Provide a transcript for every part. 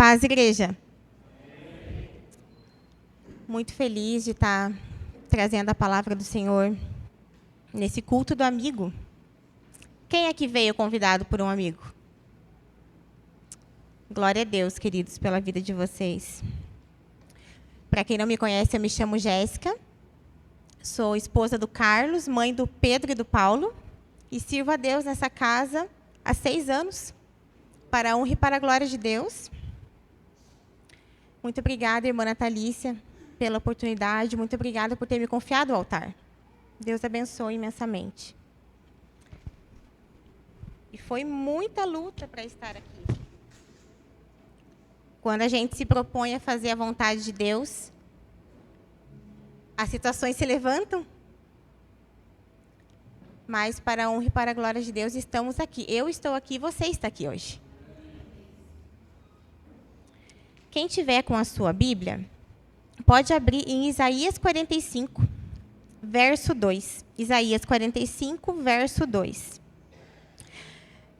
paz, igreja. Muito feliz de estar trazendo a palavra do Senhor nesse culto do amigo. Quem é que veio convidado por um amigo? Glória a Deus, queridos, pela vida de vocês. Para quem não me conhece, eu me chamo Jéssica. Sou esposa do Carlos, mãe do Pedro e do Paulo. E sirvo a Deus nessa casa há 6 anos, para a honra e para a glória de Deus. Muito obrigada, irmã Natalícia, pela oportunidade. Muito obrigada por ter me confiado o altar. Deus abençoe imensamente. E foi muita luta para estar aqui. Quando a gente se propõe a fazer a vontade de Deus, as situações se levantam. Mas, para a honra e para a glória de Deus, estamos aqui. Eu estou aqui, você está aqui hoje. Quem tiver com a sua Bíblia, pode abrir em Isaías 45, verso 2. Isaías 45, verso 2.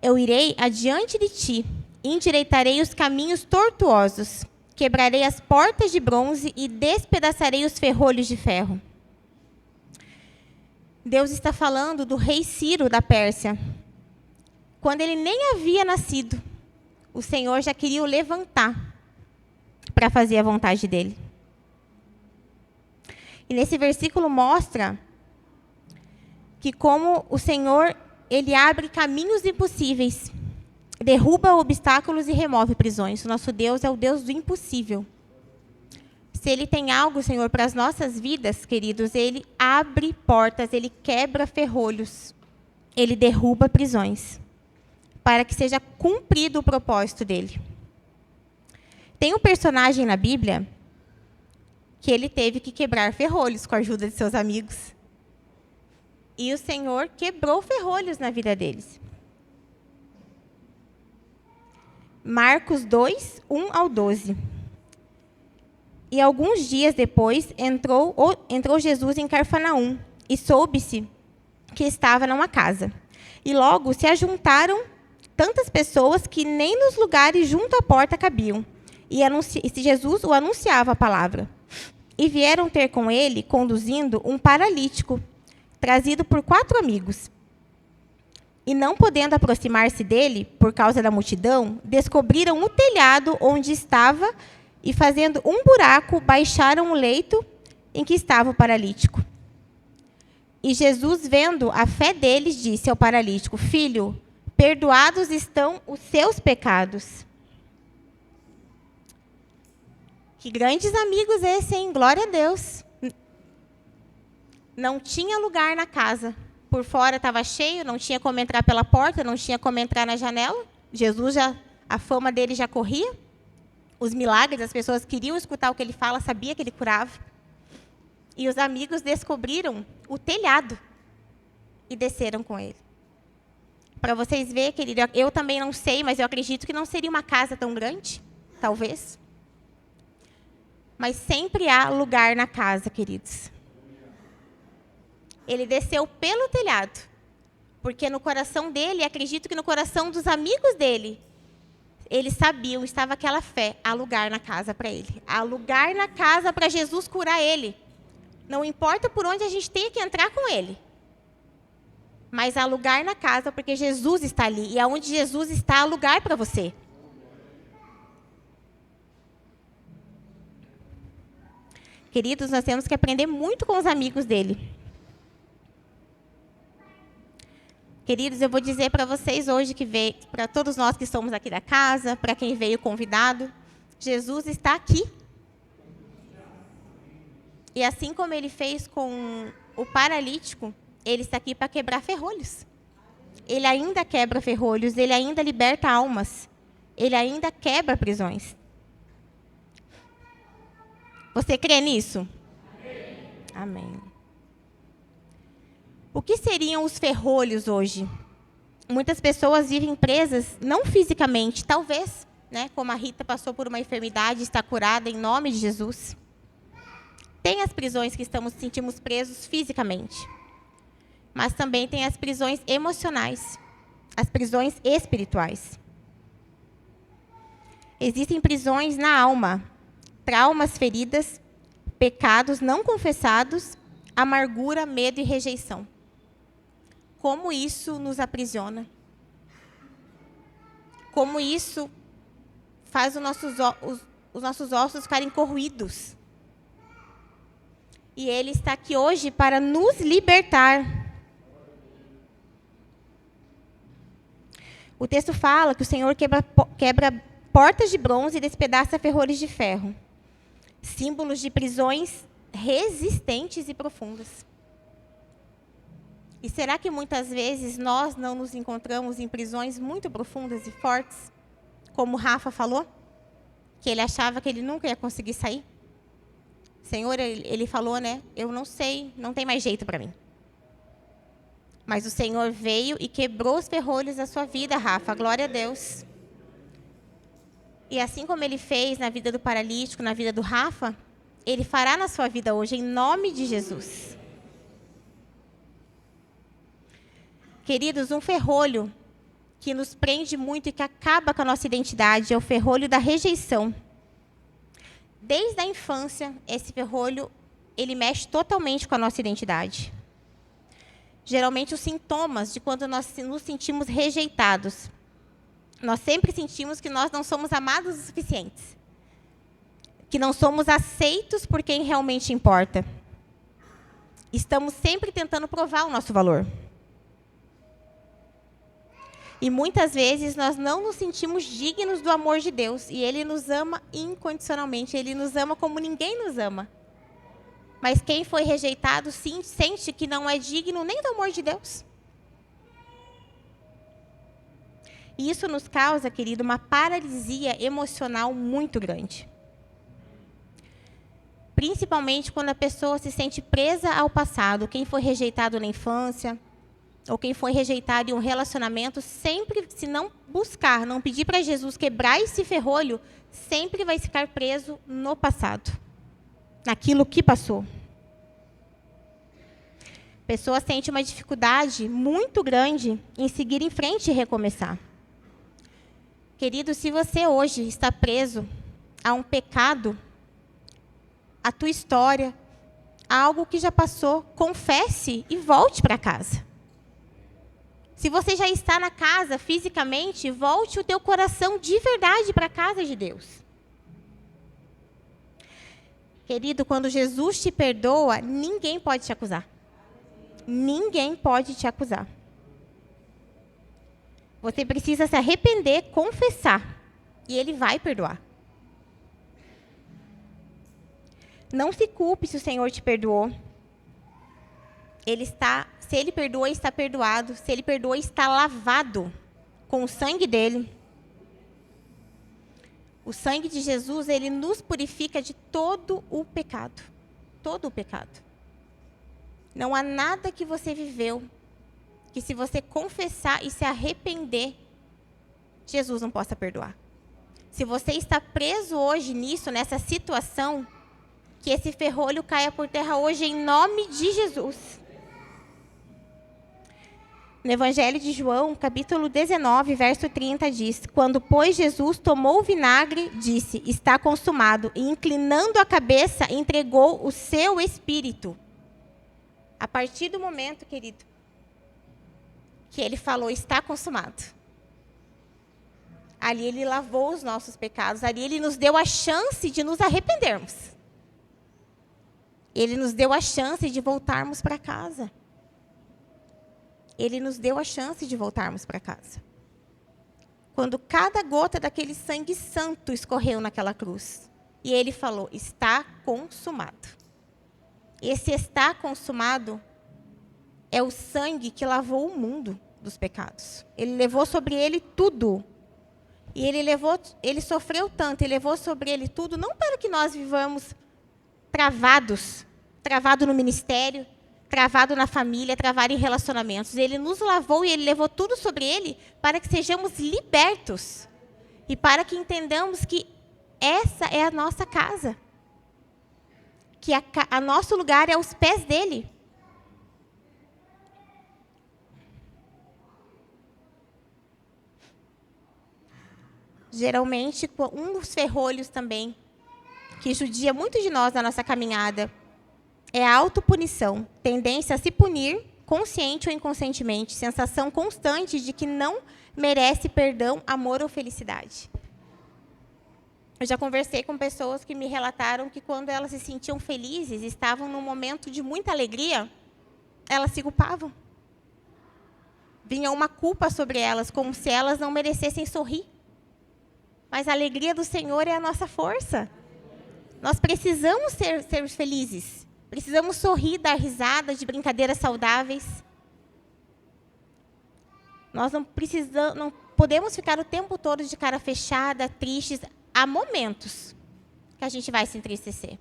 Eu irei adiante de ti, endireitarei os caminhos tortuosos, quebrarei as portas de bronze e despedaçarei os ferrolhos de ferro. Deus está falando do rei Ciro da Pérsia. Quando ele nem havia nascido, o Senhor já queria o levantar para fazer a vontade dele. E nesse versículo mostra que como o Senhor, ele abre caminhos impossíveis, derruba obstáculos e remove prisões. O nosso Deus é o Deus do impossível. Se Ele tem algo, Senhor, para as nossas vidas, queridos, Ele abre portas, Ele quebra ferrolhos, Ele derruba prisões, para que seja cumprido o propósito dEle. Tem um personagem na Bíblia que ele teve que quebrar ferrolhos com a ajuda de seus amigos. E o Senhor quebrou ferrolhos na vida deles. Marcos 2, 1 ao 12. E alguns dias depois entrou Jesus em Cafarnaum, e soube-se que estava numa casa. E logo se ajuntaram tantas pessoas que nem nos lugares junto à porta cabiam. E Jesus o anunciava a palavra. E vieram ter com ele, conduzindo, um paralítico, trazido por 4 amigos. E não podendo aproximar-se dele, por causa da multidão, descobriram o telhado onde estava e, fazendo um buraco, baixaram o leito em que estava o paralítico. E Jesus, vendo a fé deles, disse ao paralítico: Filho, perdoados estão os seus pecados. Que grandes amigos esse, hein? Glória a Deus. Não tinha lugar na casa. Por fora estava cheio, não tinha como entrar pela porta, não tinha como entrar na janela. Jesus, a fama dele já corria. Os milagres, as pessoas queriam escutar o que ele fala, sabia que ele curava. E os amigos descobriram o telhado e desceram com ele. Para vocês verem, querido, eu também não sei, mas eu acredito que não seria uma casa tão grande, talvez. Mas sempre há lugar na casa, queridos. Ele desceu pelo telhado, porque no coração dele, acredito que no coração dos amigos dele, eles sabiam, estava aquela fé, há lugar na casa para ele. Há lugar na casa para Jesus curar ele. Não importa por onde a gente tenha que entrar com ele. Mas há lugar na casa porque Jesus está ali. E aonde Jesus está, há lugar para você. Queridos, nós temos que aprender muito com os amigos dele. Queridos, eu vou dizer para vocês hoje, para todos nós que estamos aqui da casa, para quem veio convidado, Jesus está aqui. E assim como ele fez com o paralítico, ele está aqui para quebrar ferrolhos. Ele ainda quebra ferrolhos, ele ainda liberta almas, ele ainda quebra prisões. Você crê nisso? Amém. O que seriam os ferrolhos hoje? Muitas pessoas vivem presas, não fisicamente, talvez, né, como a Rita passou por uma enfermidade e está curada em nome de Jesus. Tem as prisões que sentimos presos fisicamente. Mas também tem as prisões emocionais, as prisões espirituais. Existem prisões na alma, traumas, feridas, pecados não confessados, amargura, medo e rejeição. Como isso nos aprisiona? Como isso faz os nossos ossos ficarem corroídos? E Ele está aqui hoje para nos libertar. O texto fala que o Senhor quebra portas de bronze e despedaça ferrolhos de ferro. Símbolos de prisões resistentes e profundas. E será que muitas vezes nós não nos encontramos em prisões muito profundas e fortes? Como o Rafa falou, que ele achava que ele nunca ia conseguir sair. Senhor, ele falou, né? Eu não sei, não tem mais jeito para mim. Mas o Senhor veio e quebrou os ferrolhos da sua vida, Rafa. Glória a Deus. E assim como Ele fez na vida do paralítico, na vida do Rafa, Ele fará na sua vida hoje, em nome de Jesus. Queridos, um ferrolho que nos prende muito e que acaba com a nossa identidade é o ferrolho da rejeição. Desde a infância, esse ferrolho, ele mexe totalmente com a nossa identidade. Geralmente, os sintomas de quando nós nos sentimos rejeitados. Nós sempre sentimos que nós não somos amados o suficiente. Que não somos aceitos por quem realmente importa. Estamos sempre tentando provar o nosso valor. E muitas vezes nós não nos sentimos dignos do amor de Deus. E Ele nos ama incondicionalmente. Ele nos ama como ninguém nos ama. Mas quem foi rejeitado sente que não é digno nem do amor de Deus. E isso nos causa, querido, uma paralisia emocional muito grande. Principalmente quando a pessoa se sente presa ao passado. Quem foi rejeitado na infância, ou quem foi rejeitado em um relacionamento, sempre, se não buscar, não pedir para Jesus quebrar esse ferrolho, sempre vai ficar preso no passado, naquilo que passou. A pessoa sente uma dificuldade muito grande em seguir em frente e recomeçar. Querido, se você hoje está preso a um pecado, a tua história, a algo que já passou, confesse e volte para casa. Se você já está na casa fisicamente, volte o teu coração de verdade para a casa de Deus. Querido, quando Jesus te perdoa, ninguém pode te acusar. Ninguém pode te acusar. Você precisa se arrepender, confessar, e Ele vai perdoar. Não se culpe se o Senhor te perdoou. Se Ele perdoou, está perdoado. Se Ele perdoou, está lavado com o sangue dEle. O sangue de Jesus, Ele nos purifica de todo o pecado. Todo o pecado. Não há nada que você viveu que, se você confessar e se arrepender, Jesus não possa perdoar. Se você está preso hoje nisso, nessa situação, que esse ferrolho caia por terra hoje em nome de Jesus. No Evangelho de João, capítulo 19, verso 30, diz: Quando, pois, Jesus tomou o vinagre, disse, está consumado, e inclinando a cabeça, entregou o seu espírito. A partir do momento, querido, que Ele falou, está consumado. Ali Ele lavou os nossos pecados, ali Ele nos deu a chance de nos arrependermos. Ele nos deu a chance de voltarmos para casa. Ele nos deu a chance de voltarmos para casa. Quando cada gota daquele sangue santo escorreu naquela cruz. E Ele falou, está consumado. Esse está consumado é o sangue que lavou o mundo dos pecados. Ele levou sobre Ele tudo. E Ele sofreu tanto, Ele levou sobre Ele tudo, não para que nós vivamos travado no ministério, travado na família, travado em relacionamentos. Ele nos lavou e Ele levou tudo sobre Ele para que sejamos libertos. E para que entendamos que essa é a nossa casa. Que a nosso lugar é aos pés dEle. Geralmente, um dos ferrolhos também, que judia muito de nós na nossa caminhada, é a autopunição, tendência a se punir, consciente ou inconscientemente, sensação constante de que não merece perdão, amor ou felicidade. Eu já conversei com pessoas que me relataram que quando elas se sentiam felizes, estavam num momento de muita alegria, elas se culpavam. Vinha uma culpa sobre elas, como se elas não merecessem sorrir. Mas a alegria do Senhor é a nossa força. Nós precisamos ser felizes. Precisamos sorrir, dar risada, de brincadeiras saudáveis. Nós não podemos ficar o tempo todo de cara fechada, tristes. Há momentos que a gente vai se entristecer.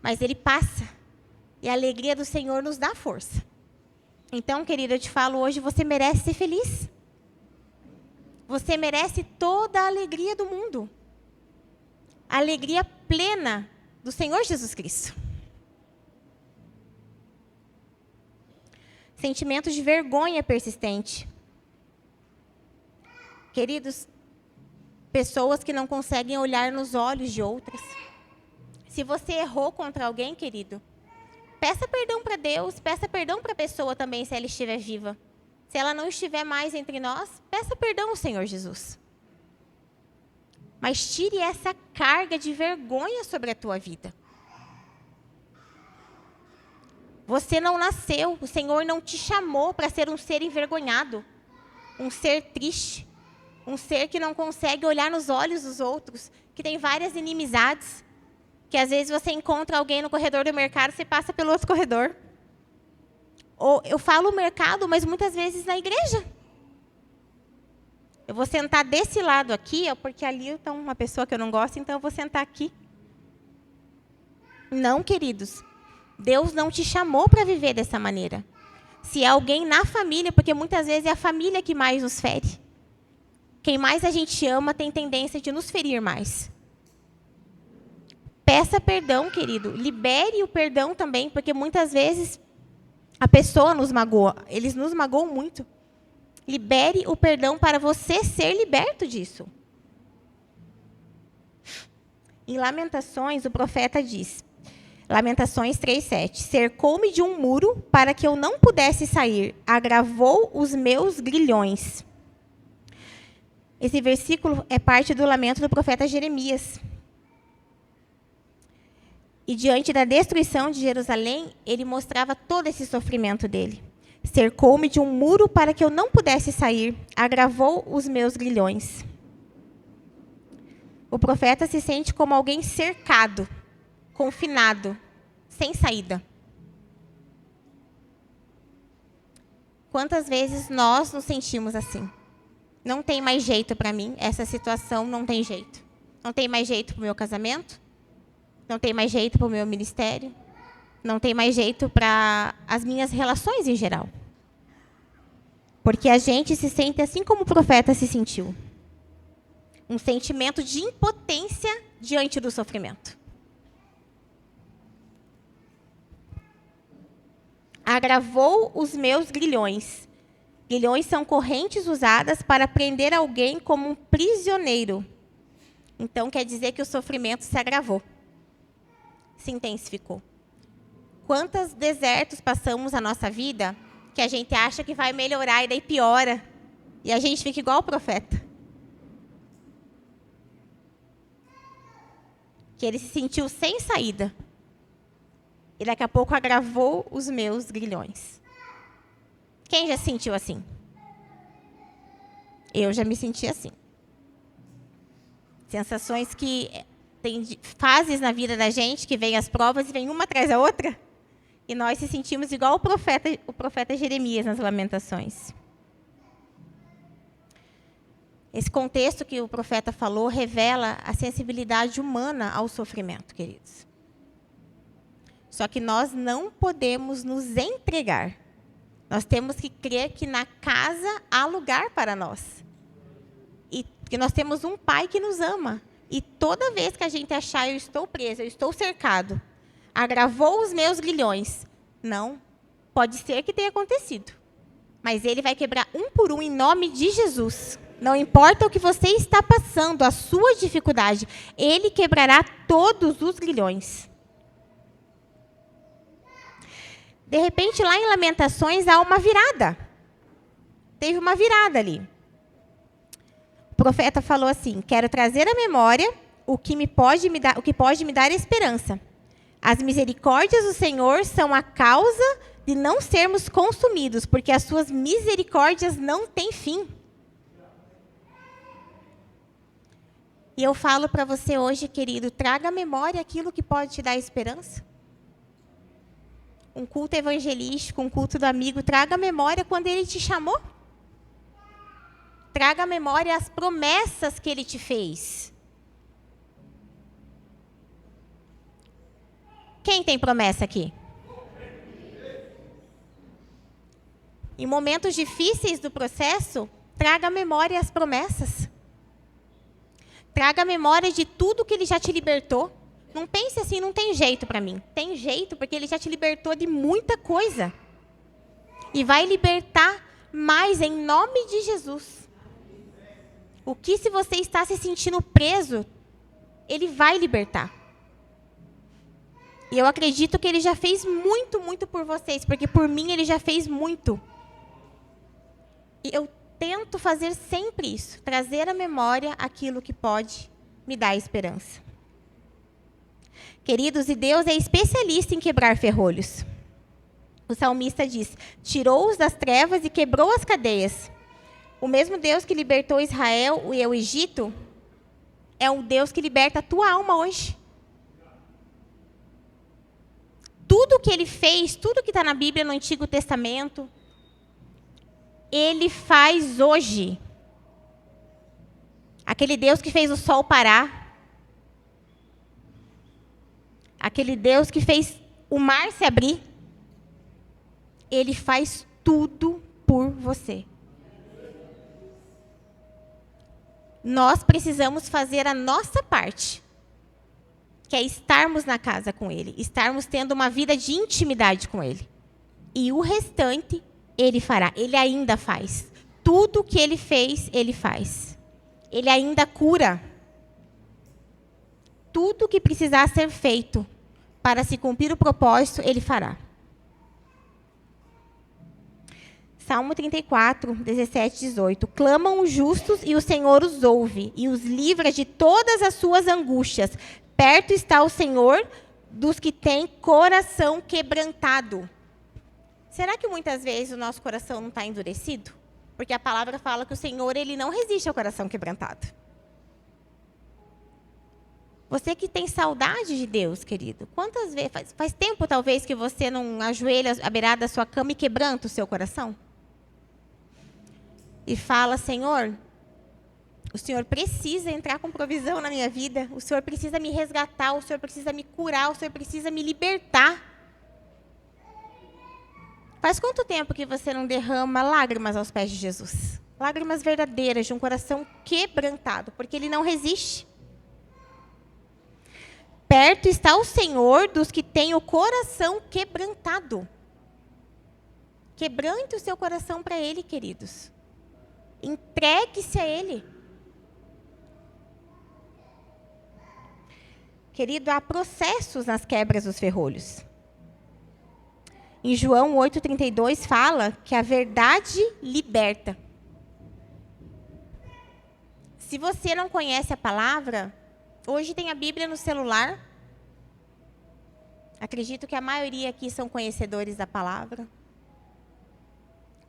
Mas ele passa. E a alegria do Senhor nos dá força. Então, querida, eu te falo hoje, você merece ser feliz. Você merece toda a alegria do mundo. A alegria plena do Senhor Jesus Cristo. Sentimento de vergonha persistente. Queridos, pessoas que não conseguem olhar nos olhos de outras. Se você errou contra alguém, querido, peça perdão para Deus, peça perdão para a pessoa também, se ela estiver viva. Se ela não estiver mais entre nós, peça perdão ao Senhor Jesus. Mas tire essa carga de vergonha sobre a tua vida. Você não nasceu, o Senhor não te chamou para ser um ser envergonhado, um ser triste, um ser que não consegue olhar nos olhos dos outros, que tem várias inimizades, que às vezes você encontra alguém no corredor do mercado, você passa pelo outro corredor. Ou eu falo mercado, mas muitas vezes na igreja. Eu vou sentar desse lado aqui, porque ali está uma pessoa que eu não gosto, então eu vou sentar aqui. Não, queridos. Deus não te chamou para viver dessa maneira. Se é alguém na família, porque muitas vezes é a família que mais nos fere. Quem mais a gente ama tem tendência de nos ferir mais. Peça perdão, querido. Libere o perdão também, porque muitas vezes a pessoa nos magoa. Eles nos magoam muito. Libere o perdão para você ser liberto disso. Em Lamentações, o profeta diz, Lamentações 3:7, cercou-me de um muro para que eu não pudesse sair, agravou os meus grilhões. Esse versículo é parte do lamento do profeta Jeremias. E diante da destruição de Jerusalém, ele mostrava todo esse sofrimento dele. Cercou-me de um muro para que eu não pudesse sair, agravou os meus grilhões. O profeta se sente como alguém cercado, confinado, sem saída. Quantas vezes nós nos sentimos assim? Não tem mais jeito para mim, essa situação não tem jeito. Não tem mais jeito para o meu casamento, não tem mais jeito para o meu ministério, não tem mais jeito para as minhas relações em geral. Porque a gente se sente assim como o profeta se sentiu. Um sentimento de impotência diante do sofrimento. Agravou os meus grilhões. Grilhões são correntes usadas para prender alguém como um prisioneiro. Então, quer dizer que o sofrimento se agravou. Se intensificou. Quantos desertos passamos na nossa vida que a gente acha que vai melhorar e daí piora. E a gente fica igual o profeta. Que ele se sentiu sem saída. E daqui a pouco agravou os meus grilhões. Quem já se sentiu assim? Eu já me senti assim. Sensações que tem fases na vida da gente que vem as provas e vem uma atrás da outra. E nós se sentimos igual o profeta Jeremias nas Lamentações. Esse contexto que o profeta falou revela a sensibilidade humana ao sofrimento, queridos. Só que nós não podemos nos entregar. Nós temos que crer que na casa há lugar para nós. E que nós temos um Pai que nos ama. E toda vez que a gente achar, eu estou preso, eu estou cercado, agravou os meus grilhões. Não, pode ser que tenha acontecido. Mas Ele vai quebrar um por um em nome de Jesus. Não importa o que você está passando, a sua dificuldade, Ele quebrará todos os grilhões. De repente, lá em Lamentações, há uma virada. Teve uma virada ali. O profeta falou assim: quero trazer à memória o que pode me dar esperança. As misericórdias do Senhor são a causa de não sermos consumidos, porque as suas misericórdias não têm fim. E eu falo para você hoje, querido, traga à memória aquilo que pode te dar esperança. Um culto evangelístico, um culto do amigo, traga à memória quando ele te chamou. Traga à memória as promessas que ele te fez. Quem tem promessa aqui? Em momentos difíceis do processo, traga à memória as promessas. Traga a memória de tudo que ele já te libertou. Não pense assim, não tem jeito para mim. Tem jeito, porque ele já te libertou de muita coisa. E vai libertar mais em nome de Jesus. O que se você está se sentindo preso, ele vai libertar. E eu acredito que ele já fez muito, muito por vocês, porque por mim ele já fez muito. E eu tento fazer sempre isso, trazer à memória aquilo que pode me dar esperança. Queridos, e Deus é especialista em quebrar ferrolhos. O salmista diz: tirou-os das trevas e quebrou as cadeias. O mesmo Deus que libertou Israel e o Egito é o Deus que liberta a tua alma hoje. Tudo que ele fez, tudo que está na Bíblia, no Antigo Testamento, ele faz hoje. Aquele Deus que fez o sol parar. Aquele Deus que fez o mar se abrir. Ele faz tudo por você. Nós precisamos fazer a nossa parte, que é estarmos na casa com Ele, estarmos tendo uma vida de intimidade com Ele. E o restante, Ele fará. Ele ainda faz. Tudo que Ele fez, Ele faz. Ele ainda cura. Tudo que precisar ser feito para se cumprir o propósito, Ele fará. Salmo 34, 17, 18. Clamam os justos e o Senhor os ouve e os livra de todas as suas angústias. Perto está o Senhor dos que têm coração quebrantado. Será que muitas vezes o nosso coração não está endurecido? Porque a palavra fala que o Senhor, Ele não resiste ao coração quebrantado. Você que tem saudade de Deus, querido, quantas vezes, faz tempo talvez que você não ajoelha à beirada da sua cama e quebranta o seu coração? E fala: Senhor, o Senhor precisa entrar com provisão na minha vida, o Senhor precisa me resgatar, o Senhor precisa me curar, o Senhor precisa me libertar. Faz quanto tempo que você não derrama lágrimas aos pés de Jesus? Lágrimas verdadeiras, de um coração quebrantado, porque Ele não resiste. Perto está o Senhor dos que têm o coração quebrantado. Quebrante o seu coração para Ele, queridos. Entregue-se a Ele. Querido, há processos nas quebras dos ferrolhos. Em João 8,32 fala que a verdade liberta. Se você não conhece a palavra, hoje tem a Bíblia no celular. Acredito que a maioria aqui são conhecedores da palavra.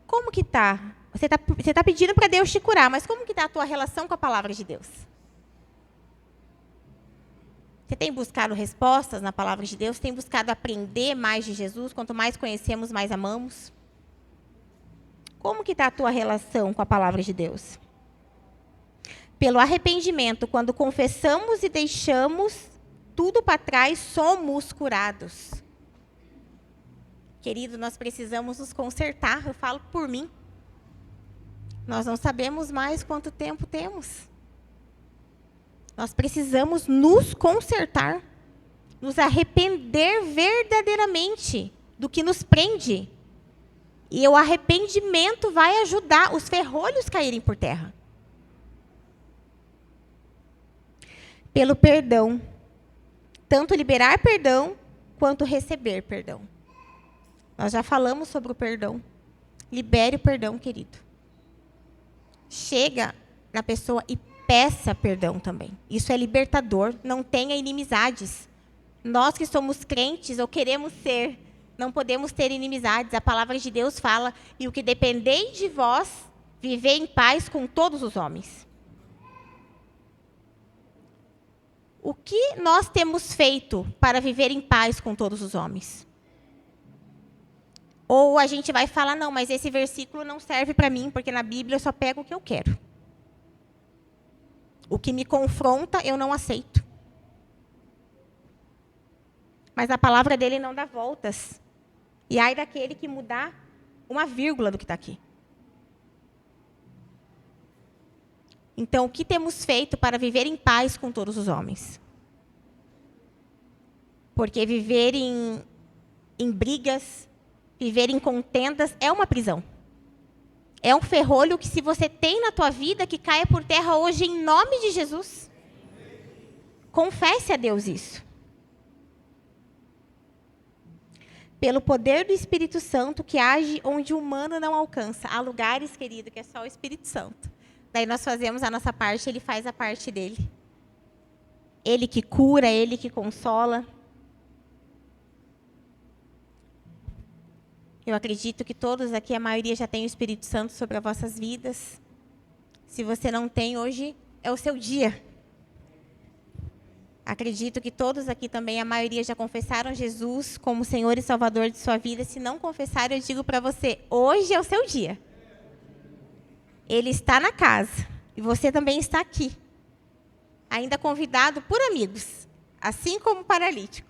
Como que está? Você tá pedindo para Deus te curar, mas como que está a tua relação com a palavra de Deus? Você tem buscado respostas na palavra de Deus? Tem buscado aprender mais de Jesus? Quanto mais conhecemos, mais amamos? Como que está a tua relação com a palavra de Deus? Pelo arrependimento, quando confessamos e deixamos tudo para trás, somos curados. Querido, nós precisamos nos consertar. Eu falo por mim. Nós não sabemos mais quanto tempo temos. Nós precisamos nos consertar, nos arrepender verdadeiramente do que nos prende. E o arrependimento vai ajudar os ferrolhos a caírem por terra. pelo perdão. Tanto liberar perdão, quanto receber perdão. Nós já falamos sobre o perdão. Libere o perdão, querido. Chega na pessoa e peça perdão também. Isso é libertador. Não tenha inimizades. Nós que somos crentes ou queremos ser, não podemos ter inimizades. A palavra de Deus fala, e o que depender de vós, viver em paz com todos os homens. O que nós temos feito para viver em paz com todos os homens? Ou a gente vai falar, não, mas esse versículo não serve para mim, porque na Bíblia eu só pego o que eu quero. O que me confronta, eu não aceito. Mas a palavra dele não dá voltas. E ai daquele que mudar uma vírgula do que está aqui. Então, o que temos feito para viver em paz com todos os homens? Porque viver em brigas, viver em contendas é uma prisão. É um ferrolho que, se você tem na tua vida, que caia por terra hoje em nome de Jesus. Confesse a Deus isso. Pelo poder do Espírito Santo que age onde o humano não alcança. Há lugares, querido, que é só o Espírito Santo. Daí nós fazemos a nossa parte, ele faz a parte dele. Ele que cura, ele que consola. Eu acredito que todos aqui, a maioria já tem o Espírito Santo sobre as vossas vidas. Se você não tem, hoje é o seu dia. Acredito que todos aqui também, a maioria já confessaram Jesus como Senhor e Salvador de sua vida. Se não confessaram, eu digo para você, hoje é o seu dia. Ele está na casa e você também está aqui. Ainda convidado por amigos, assim como o paralítico.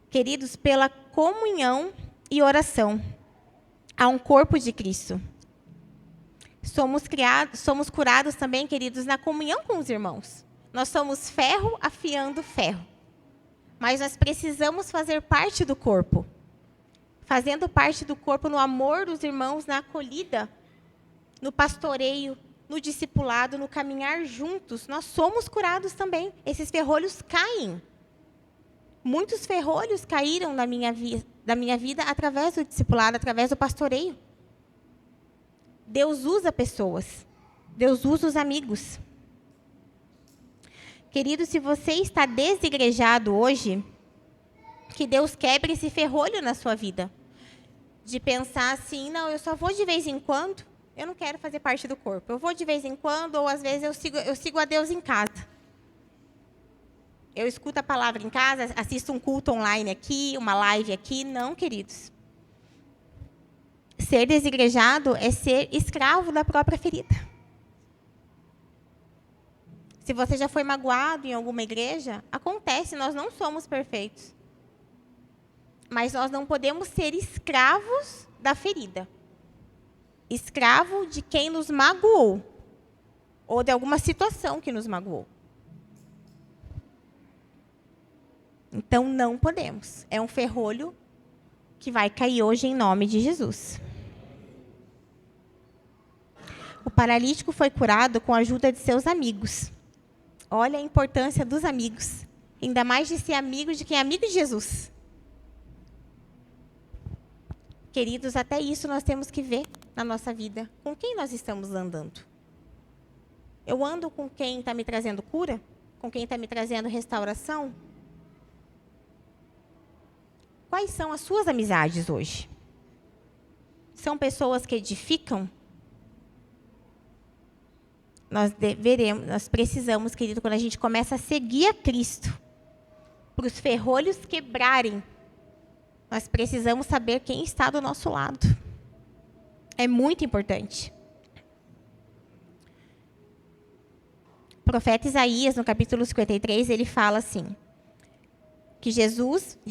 Queridos, pela comunhão e oração, há um corpo de Cristo. Somos curados também, queridos, na comunhão com os irmãos. Nós somos ferro afiando ferro. Mas nós precisamos fazer parte do corpo. Fazendo parte do corpo no amor dos irmãos, na acolhida, no pastoreio, no discipulado, no caminhar juntos. Nós somos curados também. Esses ferrolhos caem. Muitos ferrolhos caíram da minha vida através do discipulado, através do pastoreio. Deus usa pessoas. Deus usa os amigos. Querido, se você está desigrejado hoje, que Deus quebre esse ferrolho na sua vida. De pensar assim, não, eu só vou de vez em quando, eu não quero fazer parte do corpo. Eu vou de vez em quando, ou às vezes eu sigo a Deus em casa. Eu escuto a palavra em casa, assisto um culto online aqui, uma live aqui. Não, queridos. Ser desigrejado é ser escravo da própria ferida. Se você já foi magoado em alguma igreja, acontece, nós não somos perfeitos. Mas nós não podemos ser escravos da ferida. Escravo de quem nos magoou. Ou de alguma situação que nos magoou. Então, não podemos. É um ferrolho que vai cair hoje em nome de Jesus. O paralítico foi curado com a ajuda de seus amigos. Olha a importância dos amigos. Ainda mais de ser amigo de quem é amigo de Jesus. Queridos, até isso nós temos que ver na nossa vida. Com quem nós estamos andando? Eu ando com quem está me trazendo cura? Com quem está me trazendo restauração? Quais são as suas amizades hoje? São pessoas que edificam? Nós precisamos, querido, quando a gente começa a seguir a Cristo, para os ferrolhos quebrarem, nós precisamos saber quem está do nosso lado. É muito importante. O profeta Isaías, no capítulo 53, ele fala assim, que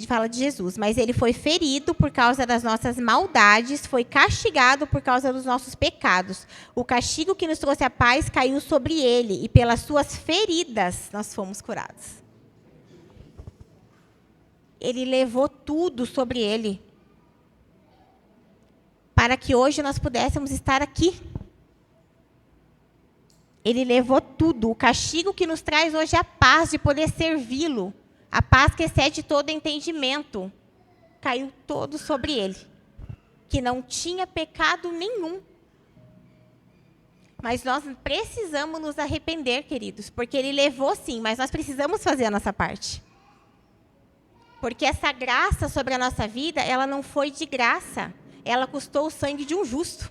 fala de Jesus, mas ele foi ferido por causa das nossas maldades, foi castigado por causa dos nossos pecados. O castigo que nos trouxe a paz caiu sobre ele, e pelas suas feridas nós fomos curados. Ele levou tudo sobre ele, para que hoje nós pudéssemos estar aqui. Ele levou tudo. O castigo que nos traz hoje a paz de poder servi-lo, a paz que excede todo entendimento, caiu todo sobre ele, que não tinha pecado nenhum. Mas nós precisamos nos arrepender, queridos, porque ele levou sim, mas nós precisamos fazer a nossa parte. Porque essa graça sobre a nossa vida, ela não foi de graça. Ela custou o sangue de um justo.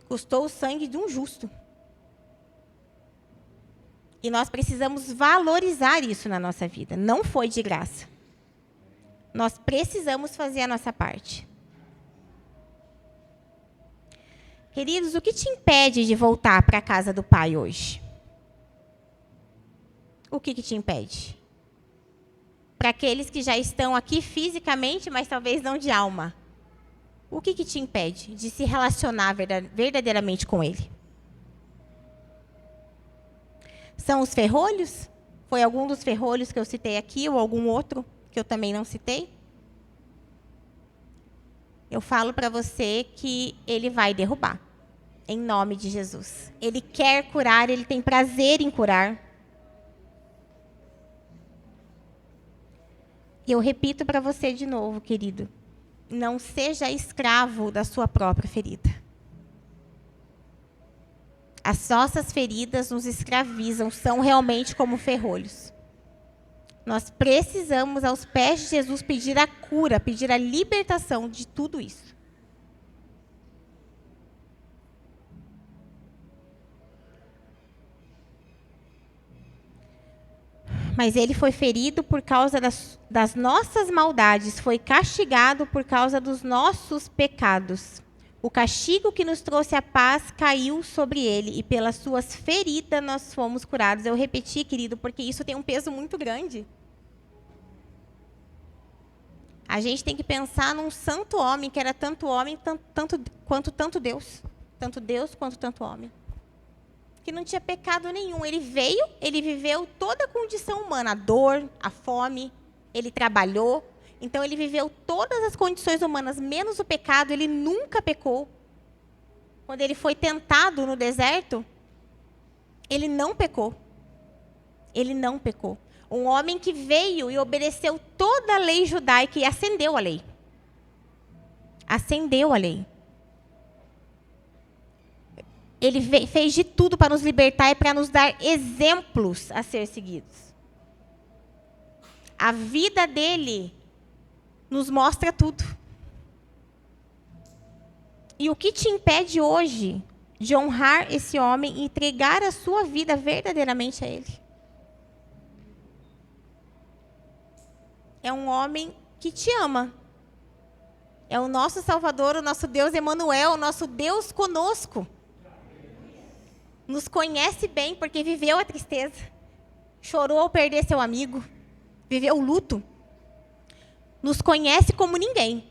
Custou o sangue de um justo. E nós precisamos valorizar isso na nossa vida. Não foi de graça. Nós precisamos fazer a nossa parte. Queridos, o que te impede de voltar para a casa do Pai hoje? O que te impede? Para aqueles que já estão aqui fisicamente, mas talvez não de alma. O que te impede de se relacionar verdadeiramente com Ele? São os ferrolhos? Foi algum dos ferrolhos que eu citei aqui, ou algum outro que eu também não citei? Eu falo para você que Ele vai derrubar, em nome de Jesus. Ele quer curar, Ele tem prazer em curar. E eu repito para você de novo, querido. Não seja escravo da sua própria ferida. As nossas feridas nos escravizam, são realmente como ferrolhos. Nós precisamos, aos pés de Jesus, pedir a cura, pedir a libertação de tudo isso. Mas ele foi ferido por causa das nossas maldades, foi castigado por causa dos nossos pecados. O castigo que nos trouxe a paz caiu sobre ele, e pelas suas feridas nós fomos curados. Eu repeti, querido, porque isso tem um peso muito grande. A gente tem que pensar num santo homem, que era tanto homem quanto Deus. Tanto Deus quanto tanto homem. Que não tinha pecado nenhum. Ele veio, ele viveu toda a condição humana, a dor, a fome, ele trabalhou. Então, ele viveu todas as condições humanas, menos o pecado, ele nunca pecou. Quando ele foi tentado no deserto, ele não pecou. Ele não pecou. Um homem que veio e obedeceu toda a lei judaica e acendeu a lei. Acendeu a lei. Ele fez de tudo para nos libertar e para nos dar exemplos a ser seguidos. A vida dele nos mostra tudo. E o que te impede hoje de honrar esse homem e entregar a sua vida verdadeiramente a ele? É um homem que te ama. É o nosso Salvador, o nosso Deus Emanuel, o nosso Deus conosco. Nos conhece bem porque viveu a tristeza, chorou ao perder seu amigo, viveu o luto. Nos conhece como ninguém.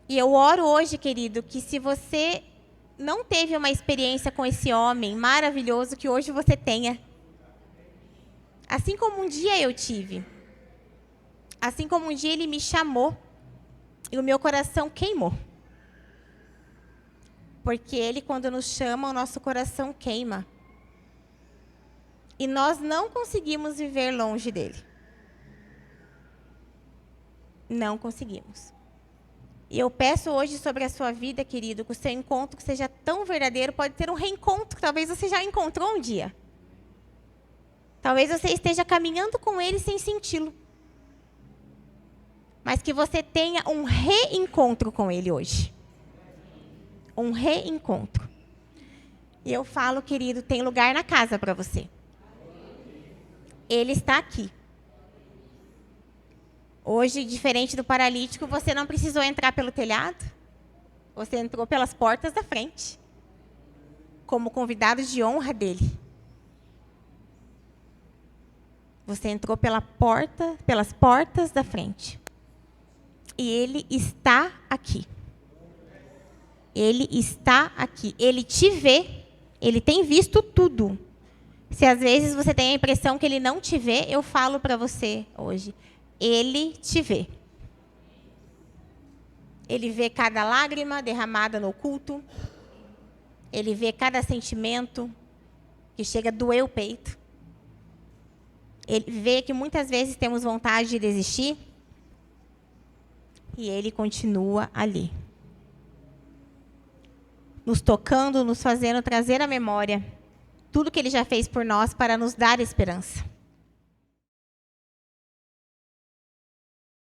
E eu oro hoje, querido, que se você não teve uma experiência com esse homem maravilhoso, que hoje você tenha. Assim como um dia eu tive. Assim como um dia ele me chamou e o meu coração queimou. Porque ele, quando nos chama, o nosso coração queima. E nós não conseguimos viver longe dele. Não conseguimos. E eu peço hoje sobre a sua vida, querido, que o seu encontro seja tão verdadeiro, pode ter um reencontro, talvez você já encontrou um dia. Talvez você esteja caminhando com ele sem senti-lo. Mas que você tenha um reencontro com ele hoje. Um reencontro. E eu falo, querido, tem lugar na casa para você. Ele está aqui. Hoje, diferente do paralítico, você não precisou entrar pelo telhado. Você entrou pelas portas da frente. Como convidado de honra dele. Você entrou pelas portas da frente. E ele está aqui. Ele está aqui. Ele te vê. Ele tem visto tudo. Se às vezes você tem a impressão que ele não te vê, eu falo para você hoje. Ele te vê. Ele vê cada lágrima derramada no culto. Ele vê cada sentimento que chega a doer o peito. Ele vê que muitas vezes temos vontade de desistir. E Ele continua ali, nos tocando, nos fazendo trazer à memória tudo que Ele já fez por nós para nos dar esperança.